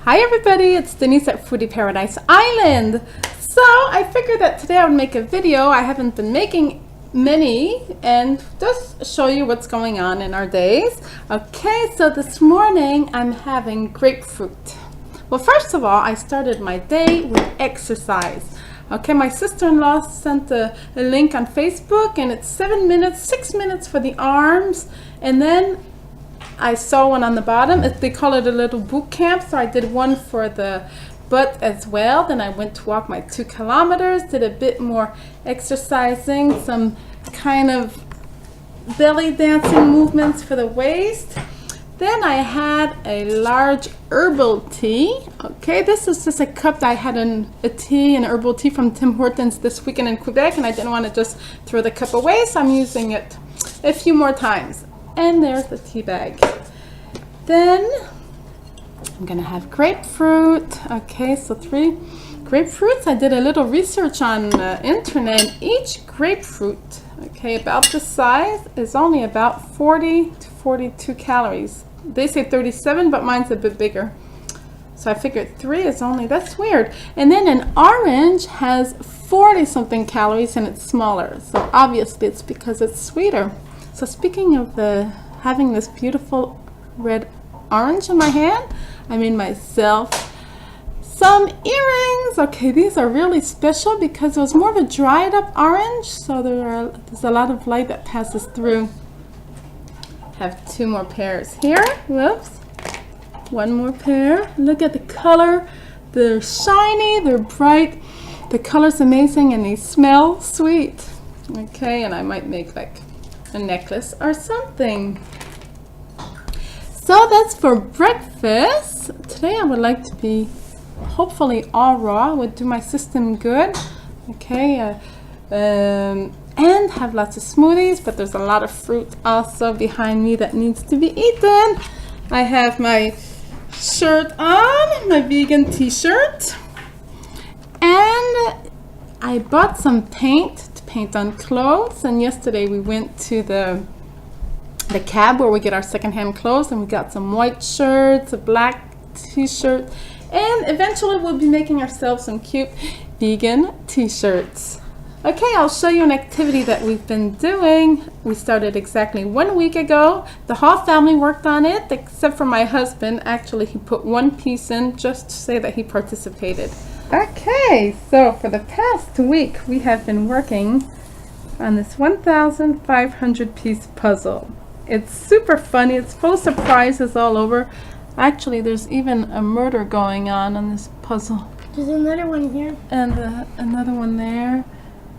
Hi everybody, it's Denise at Foodie Paradise Island. So I figured that today I would make a video. I haven't been making many and just show you what's going on in our days. Okay, so this morning I'm having grapefruit. Well, first of all, I started my day with exercise. Okay, my sister-in-law sent a link on Facebook and it's 7 minutes, 6 minutes for the arms, and then I saw one on the bottom. They call it a little boot camp, so I did one for the butt as well. Then I went to walk my 2 kilometers, did a bit more exercising, some kind of belly dancing movements for the waist. Then I had a large herbal tea. Okay, this is just a cup that I had a tea, an herbal tea from Tim Hortons this weekend in Quebec, and I didn't want to just throw the cup away, so I'm using it a few more times. And there's the tea bag. Then I'm gonna have grapefruit. Okay, so 3 grapefruits. I did a little research on the internet. Each grapefruit, okay, about this size, is only about 40 to 42 calories. They say 37, but mine's a bit bigger. So I figured 3 is only, that's weird. And then an orange has 40 something calories and it's smaller. So obviously it's because it's sweeter. So speaking of having this beautiful red orange in my hand, I made myself some earrings. Okay, these are really special because it was more of a dried up orange, so there's a lot of light that passes through. Have 2 more pairs here. Whoops. 1 more pair. Look at the color. They're shiny, they're bright. The color's amazing and they smell sweet. Okay, and I might make like a necklace or something. So that's for breakfast. Today I would like to be hopefully all raw. Would do my system good. Okay, and have lots of smoothies, but there's a lot of fruit also behind me that needs to be eaten. I have my shirt on, my vegan t-shirt, and I bought some paint on clothes, and yesterday we went to the cab where we get our secondhand clothes, and we got some white shirts, a black t-shirt, and eventually we'll be making ourselves some cute vegan t-shirts. Okay, I'll show you an activity that we've been doing. We started exactly 1 week ago. The whole family worked on it except for my husband. Actually, he put 1 piece in just to say that he participated. Okay, so for the past week, we have been working on this 1,500 piece puzzle. It's super funny. It's full of surprises all over. Actually, there's even a murder going on this puzzle. There's another one here. And another one there.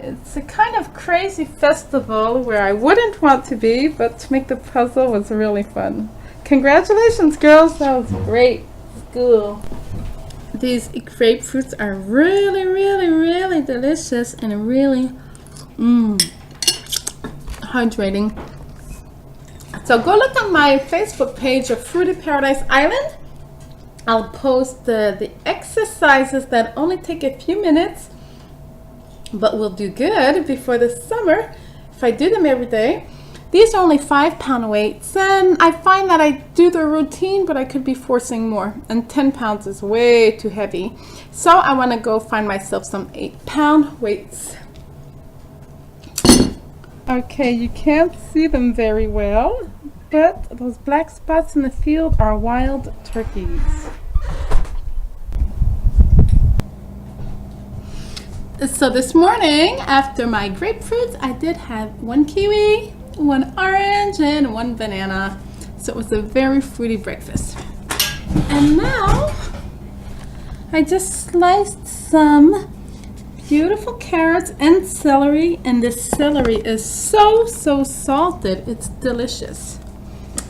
It's a kind of crazy festival where I wouldn't want to be, but to make the puzzle was really fun. Congratulations, girls. That was great. Cool. These grapefruits are really, really, really delicious and really hydrating. So go look on my Facebook page of Foodie Paradise Island. I'll post the exercises that only take a few minutes, but will do good before the summer if I do them every day. These are only 5-pound weights, and I find that I do the routine, but I could be forcing more, and 10 pounds is way too heavy. So I want to go find myself some 8-pound weights. Okay, you can't see them very well, but those black spots in the field are wild turkeys. So this morning, after my grapefruits, I did have 1 kiwi, 1 orange, and 1 banana. So it was a very fruity breakfast. And now, I just sliced some beautiful carrots and celery, and this celery is so salted. It's delicious.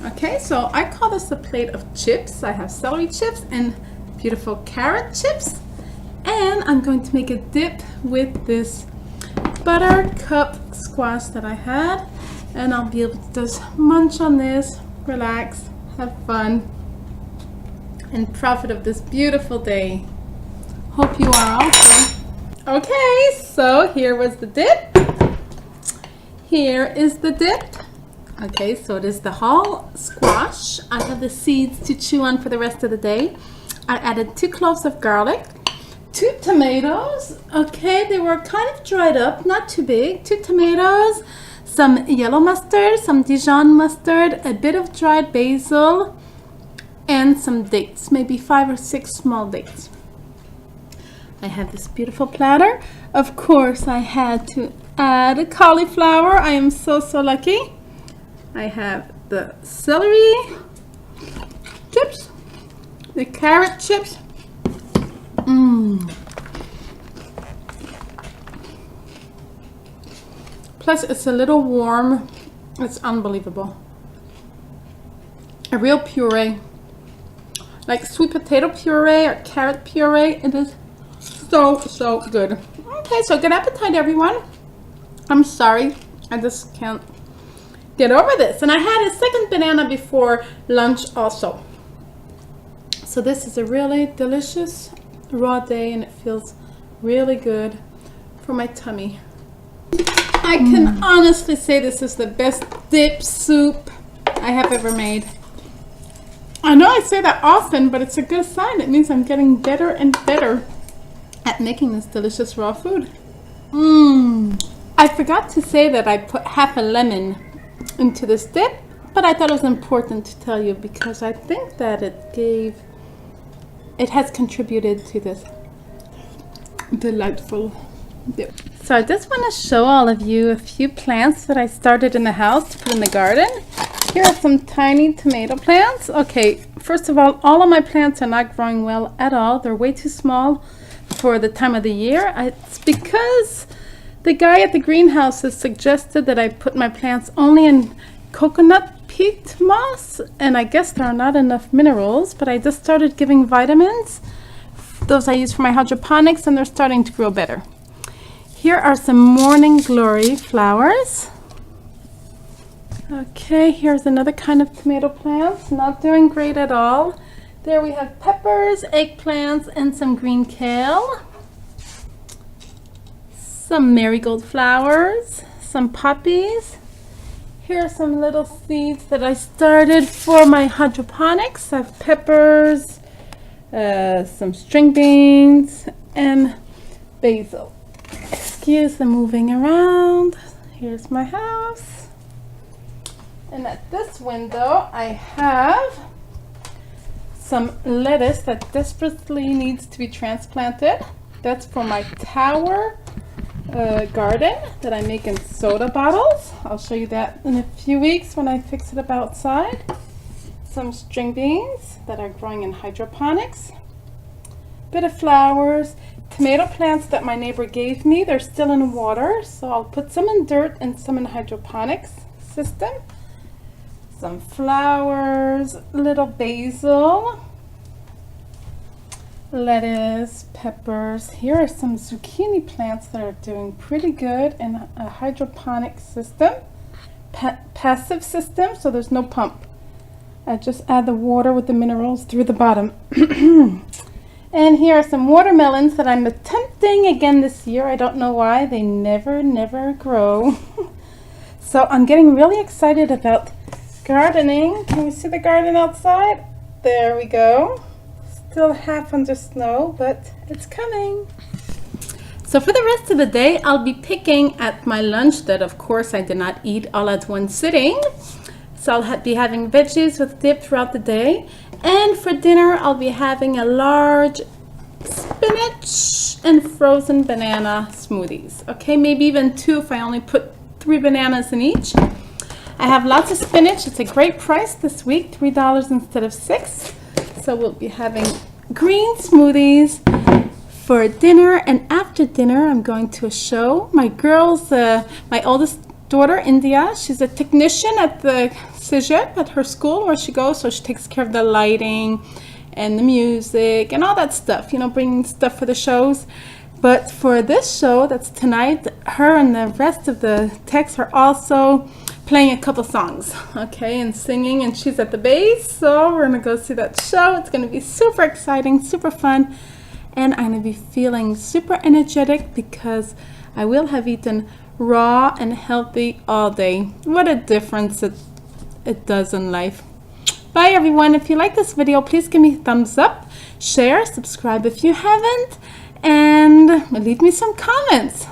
Okay, so I call this a plate of chips. I have celery chips and beautiful carrot chips. And I'm going to make a dip with this buttercup squash that I had. And I'll be able to just munch on this, relax, have fun, and profit of this beautiful day. Hope you are also. Okay, so here was the dip. Here is the dip. Okay, so it is the whole squash. I have the seeds to chew on for the rest of the day. I added 2 cloves of garlic, 2 tomatoes. Okay, they were kind of dried up, not too big. 2 tomatoes, some yellow mustard, some Dijon mustard, a bit of dried basil, and some dates, maybe 5 or 6 small dates. I have this beautiful platter. Of course, I had to add a cauliflower. I am so lucky. I have the celery chips, the carrot chips. Plus, it's a little warm. It's unbelievable. A real puree, like sweet potato puree or carrot puree. It is so good. Okay, so good appetite, everyone. I'm sorry, I just can't get over this. And I had a second banana before lunch also. So this is a really delicious raw day, and it feels really good for my tummy. I can honestly say this is the best dip soup I have ever made. I know I say that often, but it's a good sign. It means I'm getting better and better at making this delicious raw food. I forgot to say that I put half a lemon into this dip, but I thought it was important to tell you because I think that it has contributed to this delightful dip. So I just want to show all of you a few plants that I started in the house to put in the garden. Here are some tiny tomato plants. Okay, first of all of my plants are not growing well at all. They're way too small for the time of the year. It's because the guy at the greenhouse has suggested that I put my plants only in coconut peat moss, and I guess there are not enough minerals, but I just started giving vitamins. Those I use for my hydroponics, and they're starting to grow better. Here are some morning glory flowers. Okay, here's another kind of tomato plants, not doing great at all. There we have peppers, eggplants, and some green kale. Some marigold flowers, some poppies. Here are some little seeds that I started for my hydroponics. I have peppers, some string beans, and basil. Excuse the moving around. Here's my house. And at this window, I have some lettuce that desperately needs to be transplanted. That's for my tower garden that I make in soda bottles. I'll show you that in a few weeks when I fix it up outside. Some string beans that are growing in hydroponics. Bit of flowers. Tomato plants that my neighbor gave me. They're still in water, so I'll put some in dirt and some in hydroponics system. Some flowers, little basil, lettuce, peppers. Here are some zucchini plants that are doing pretty good in a hydroponic system, passive system, so there's no pump. I just add the water with the minerals through the bottom. And here are some watermelons that I'm attempting again this year. I don't know why, they never grow. So I'm getting really excited about gardening. Can we see the garden outside? There we go. Still half under snow, but it's coming. So for the rest of the day, I'll be picking at my lunch that of course I did not eat all at one sitting. So I'll be having veggies with dip throughout the day. And for dinner, I'll be having a large spinach and frozen banana smoothies. Okay, maybe even 2 if I only put 3 bananas in each. I have lots of spinach. It's a great price this week, $3 instead of $6. So we'll be having green smoothies for dinner. And after dinner, I'm going to a show. My girls, my oldest daughter, India, she's a technician at the Cégep at her school where she goes. So she takes care of the lighting and the music and all that stuff, you know, bringing stuff for the shows. But for this show that's tonight, her and the rest of the techs are also playing a couple songs, okay, and singing, and she's at the bass, so we're gonna go see that show. It's gonna be super exciting, super fun, and I'm gonna be feeling super energetic because I will have eaten raw and healthy all day. What a difference it does in life. Bye everyone. If you like this video, please give me a thumbs up, share, subscribe if you haven't, and leave me some comments.